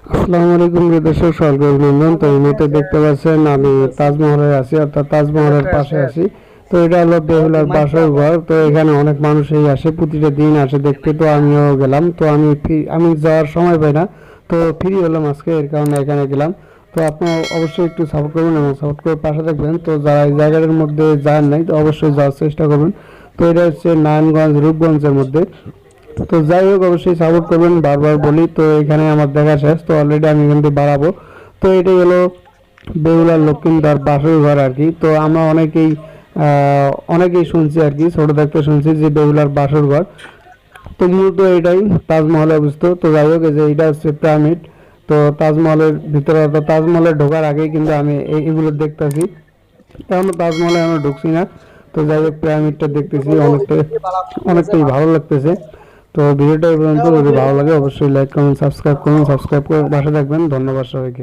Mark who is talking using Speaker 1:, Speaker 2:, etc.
Speaker 1: আসসালামু আলাইকুম প্রিয় দর্শক, সকলকে অভিনন্দন। তো এই মুহূর্তে দেখতে পাচ্ছেন আমি তাজমহলে আছি, অর্থাৎ তাজমহলের পাশে আছি। তো এটা হলো বেহুলার বাসর ঘর। তো এখানে অনেক মানুষই আসে, প্রতিটা দিন আসে দেখতে। তো আমিও গেলাম। তো আমি যাওয়ার সময় পাই না, তো ফ্রি হলাম আজকে, এর কারণে এখানে গেলাম। তো আপনারা অবশ্যই একটু সাপোর্ট করবেন এবং সাপোর্ট করে পাশে থাকবেন। তো যারা এই জায়গাটার মধ্যে যান নাই, তো অবশ্যই যাওয়ার চেষ্টা করবেন। তো এটা হচ্ছে নারায়ণগঞ্জ রূপগঞ্জের মধ্যে। তো যাই হোক, অবশ্যই সাপোর্ট করবেন, বারবার বলি। তো এখানে আমার দেখা শেষ, তো অলরেডি আমি এখান থেকে বাড়াবো। তো এটাই হলো বেহুলার লক্ষ্মীন্দার বাসর ঘর আর কি। তো আমরা অনেকেই শুনছি আর কি, ছোট থাকতে শুনছি যে বেহুলার বাসর ঘর। তো মূলত এটাই তাজমহলে অবস্থিত। তো যাই হোক, এই যে এটা হচ্ছে পিরামিড। তো তাজমহলের ভিতরে, অর্থাৎ তাজমহলে ঢোকার আগেই কিন্তু আমি এগুলো দেখতেছি। এখনো তাজমহলে এখনো ঢুকছি না। তো যাই হোক, পিরামিডটা দেখতেছি, অনেকটাই ভালো লাগতেছে। তো ভিডিওটা এই পর্যন্ত। যদি ভালো লাগে অবশ্যই লাইক কমেন্ট সাবস্ক্রাইব করুন, সাবস্ক্রাইব করে পাশে থাকবেন। ধন্যবাদ সবাইকে।